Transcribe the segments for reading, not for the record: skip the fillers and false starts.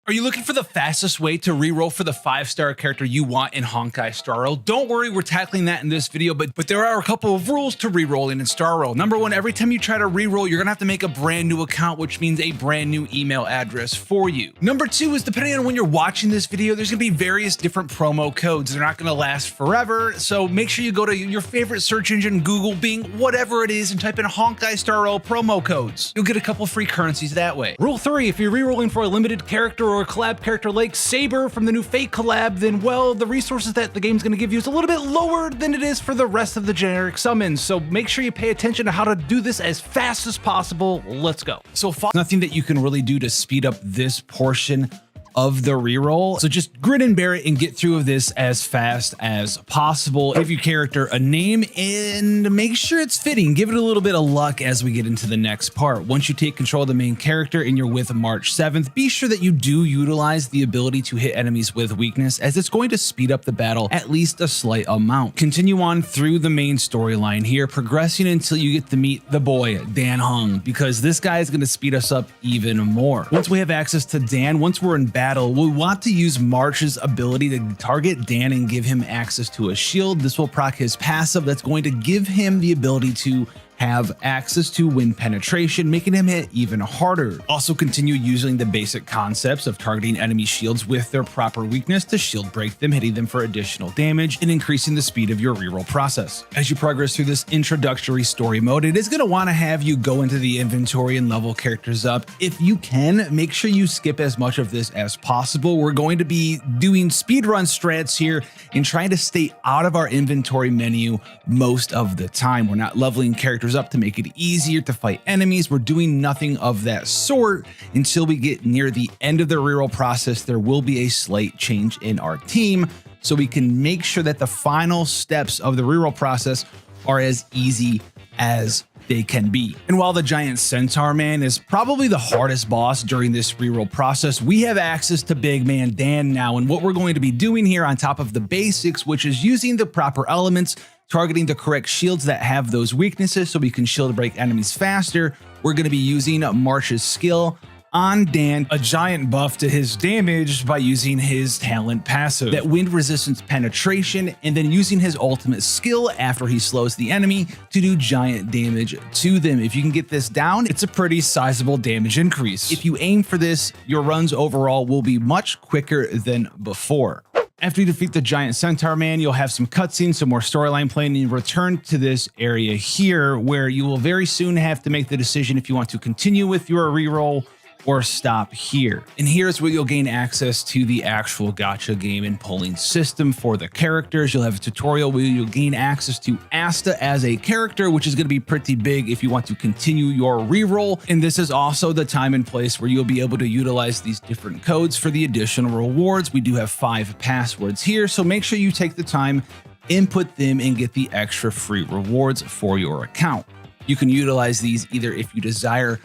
Are you looking for the fastest way to reroll for the 5-star character you want in Honkai Star Rail? Don't worry, we're tackling that in this video, but there are a couple of rules to rerolling in Star Rail. Number one, every time you try to reroll, you're gonna have to make a brand new account, which means a brand new email address for you. Number two is, depending on when you're watching this video, there's gonna be various different promo codes. They're not gonna last forever, so make sure you go to your favorite search engine, Google, Bing, whatever it is, and type in Honkai Star Rail promo codes. You'll get a couple free currencies that way. Rule 3, if you're rerolling for a limited character or a collab character like Saber from the new Fate collab, then well, the resources that the game's going to give you is a little bit lower than it is for the rest of the generic summons. So make sure you pay attention to how to do this as fast as possible. Let's go. So nothing that you can really do to speed up this portion of the reroll. So just grit and bear it and get through this as fast as possible. Give your character a name and make sure it's fitting. Give it a little bit of luck as we get into the next part. Once you take control of the main character and you're with March 7th, be sure that you do utilize the ability to hit enemies with weakness, as it's going to speed up the battle at least a slight amount. Continue on through the main storyline here, progressing until you get to meet the boy, Dan Hung, because this guy is going to speed us up even more. Once we have access to Dan, once we're in battle, we want to use March's ability to target Dan and give him access to a shield. This will proc his passive that's going to give him the ability to have access to wind penetration, making him hit even harder. Also continue using the basic concepts of targeting enemy shields with their proper weakness to shield break them, hitting them for additional damage and increasing the speed of your reroll process. As you progress through this introductory story mode, it is going to want to have you go into the inventory and level characters up. If you can, make sure you skip as much of this as possible. We're going to be doing speedrun strats here and trying to stay out of our inventory menu most of the time. We're not leveling characters up to make it easier to fight enemies. We're doing nothing of that sort until we get near the end of the reroll process. There will be a slight change in our team, so we can make sure that the final steps of the reroll process are as easy as they can be. And while the giant centaur man is probably the hardest boss during this reroll process, we have access to big man Dan now, and what we're going to be doing here on top of the basics, which is using the proper elements, targeting the correct shields that have those weaknesses so we can shield break enemies faster. We're going to be using March's skill on Dan, a giant buff to his damage by using his talent passive, that wind resistance penetration, and then using his ultimate skill after he slows the enemy to do giant damage to them. If you can get this down, it's a pretty sizable damage increase. If you aim for this, your runs overall will be much quicker than before. After you defeat the giant centaur man, you'll have some cutscenes, some more storyline playing, and you return to this area here where you will very soon have to make the decision if you want to continue with your reroll or stop here. And here's where you'll gain access to the actual gacha game and polling system for the characters. You'll have a tutorial where you'll gain access to Asta as a character, which is going to be pretty big if you want to continue your reroll. And this is also the time and place where you'll be able to utilize these different codes for the additional rewards. We do have 5 passwords here, so make sure you take the time, input them, and get the extra free rewards for your account. You can utilize these either if you desire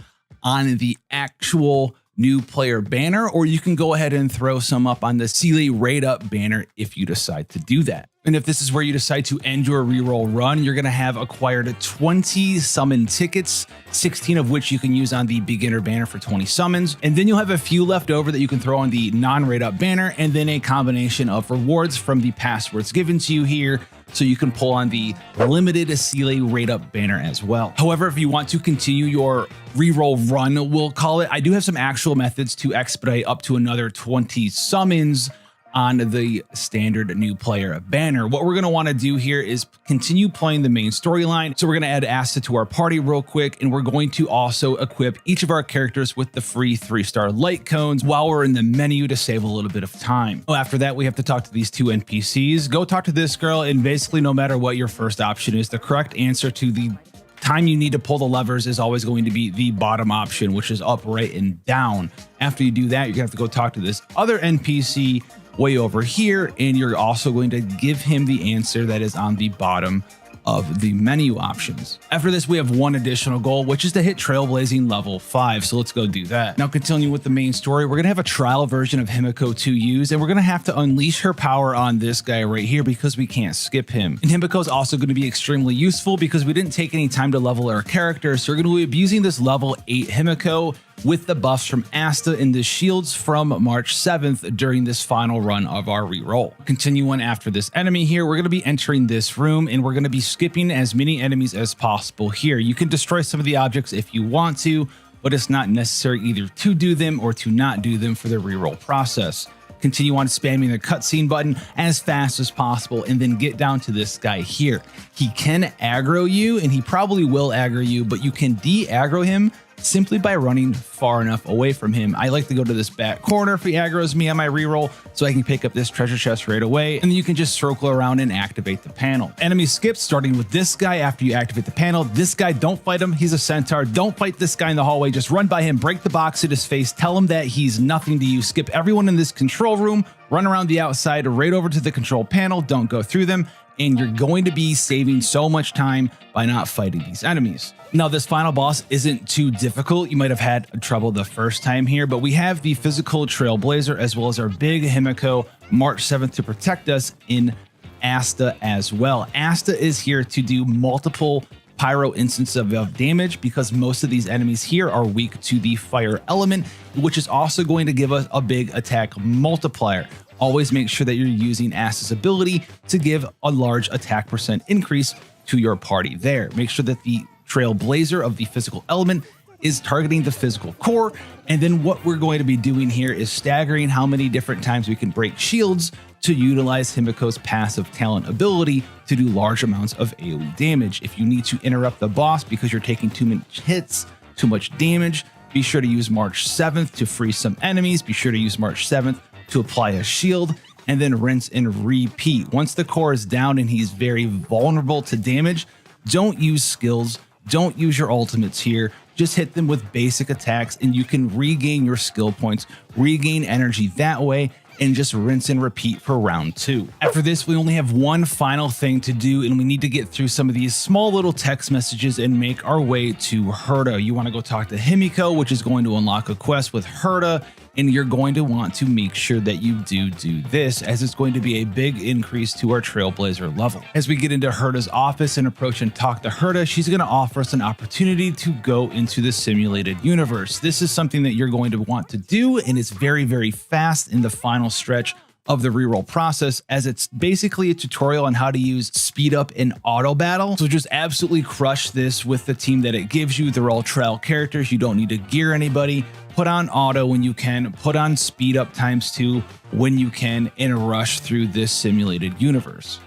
on the actual new player banner, or you can go ahead and throw some up on the Sealy Rate Up banner if you decide to do that. And if this is where you decide to end your reroll run, you're going to have acquired 20 summon tickets, 16 of which you can use on the beginner banner for 20 summons. And then you'll have a few left over that you can throw on the non-rate up banner, and then a combination of rewards from the passwords given to you here, so you can pull on the limited Sealy Rate Up banner as well. However, if you want to continue your reroll run, we'll call it, I do have some actual methods to expedite up to another 20 summons on the standard new player banner. What we're going to want to do here is continue playing the main storyline. So we're going to add Asta to our party real quick, and we're going to also equip each of our characters with the free 3-star light cones while we're in the menu to save a little bit of time. After that, we have to talk to these 2 NPCs. Go talk to this girl, and basically no matter what your first option is, the correct answer to the time you need to pull the levers is always going to be the bottom option, which is up, right, and down. After you do that, you're gonna have to go talk to this other NPC way over here, and you're also going to give him the answer that is on the bottom of the menu options. After this, we have one additional goal, which is to hit Trailblazing level 5. So let's go do that. Now, continuing with the main story, we're gonna have a trial version of Himiko to use, and we're gonna have to unleash her power on this guy right here because we can't skip him. And Himiko is also gonna be extremely useful because we didn't take any time to level our character. So we're gonna be using this level 8 Himiko with the buffs from Asta and the shields from March 7th during this final run of our reroll. Continue on after this enemy here. We're going to be entering this room and we're going to be skipping as many enemies as possible here. You can destroy some of the objects if you want to, but it's not necessary either to do them or to not do them for the reroll process. Continue on spamming the cutscene button as fast as possible and then get down to this guy here. He can aggro you and he probably will aggro you, but you can de-aggro him simply by running far enough away from him. I like to go to this back corner if he aggroes me on my reroll so I can pick up this treasure chest right away, and then you can just circle around and activate the panel. Enemy skips starting with this guy after you activate the panel. This guy, don't fight him. He's a centaur. Don't fight this guy in the hallway. Just run by him, break the box at his face, tell him that he's nothing to you. Skip everyone in this control room, run around the outside, right over to the control panel. Don't go through them, and you're going to be saving so much time by not fighting these enemies. Now, this final boss isn't too difficult. You might have had trouble the first time here, but we have the physical Trailblazer as well as our big Himiko March 7th to protect us in Asta as well. Asta is here to do multiple pyro instances of damage because most of these enemies here are weak to the fire element, which is also going to give us a big attack multiplier. Always make sure that you're using Asta's ability to give a large attack percent increase to your party there. Make sure that the Trailblazer of the physical element is targeting the physical core. And then what we're going to be doing here is staggering how many different times we can break shields to utilize Himiko's passive talent ability to do large amounts of AoE damage. If you need to interrupt the boss because you're taking too many hits, too much damage, be sure to use March 7th to free some enemies. Be sure to use March 7th to apply a shield, and then rinse and repeat. Once the core is down and he's very vulnerable to damage, don't use skills, don't use your ultimates here. Just hit them with basic attacks and you can regain your skill points, regain energy that way, and just rinse and repeat for round 2. After this, we only have one final thing to do, and we need to get through some of these small little text messages and make our way to Herta. You want to go talk to Himiko, which is going to unlock a quest with Herta, and you're going to want to make sure that you do this, as it's going to be a big increase to our Trailblazer level. As we get into Herta's office and approach and talk to Herta, she's going to offer us an opportunity to go into the simulated universe. This is something that you're going to want to do, and it's very, very fast in the final stretch of the reroll process, as it's basically a tutorial on how to use speed up and auto battle. So just absolutely crush this with the team that it gives you. They're all trial characters. You don't need to gear anybody. Put on auto when you can, put on speed up ×2 when you can, and rush through this simulated universe.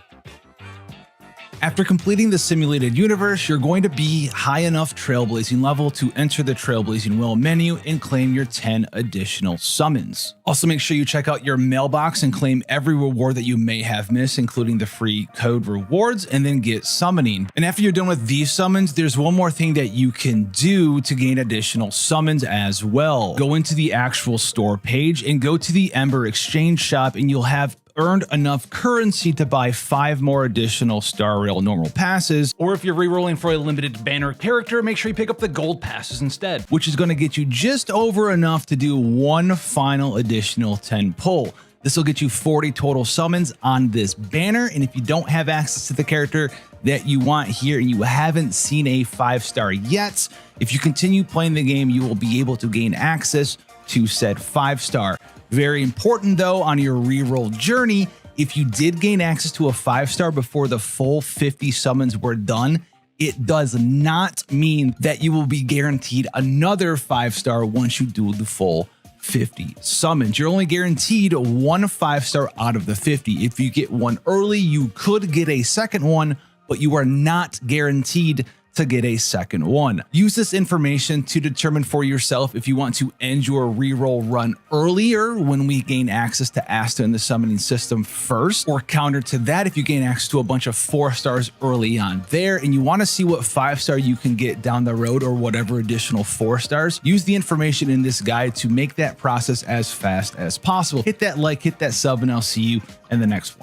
After completing the simulated universe, you're going to be high enough trailblazing level to enter the Trailblazing Wheel menu and claim your 10 additional summons. Also, make sure you check out your mailbox and claim every reward that you may have missed, including the free code rewards, and then get summoning. And after you're done with these summons, there's one more thing that you can do to gain additional summons as well. Go into the actual store page and go to the Ember Exchange shop, and you'll have earned enough currency to buy 5 more additional Star Rail normal passes, or if you're rerolling for a limited banner character, make sure you pick up the gold passes instead, which is going to get you just over enough to do one final additional 10 pull. This will get you 40 total summons on this banner, and if you don't have access to the character that you want here and you haven't seen a 5-star yet, if you continue playing the game, you will be able to gain access to said 5-star. Very important though, on your reroll journey, if you did gain access to a 5-star before the full 50 summons were done, it does not mean that you will be guaranteed another 5-star once you do the full 50 summons. You're only guaranteed one 5-star out of the 50. If you get one early, you could get a second one, but you are not guaranteed to get a second one. Use this information to determine for yourself if you want to end your reroll run earlier when we gain access to Asta in the summoning system first, or counter to that, if you gain access to a bunch of 4-stars early on there and you want to see what 5-star you can get down the road or whatever additional 4-stars, use the information in this guide to make that process as fast as possible. Hit that like, hit that sub, and I'll see you in the next one.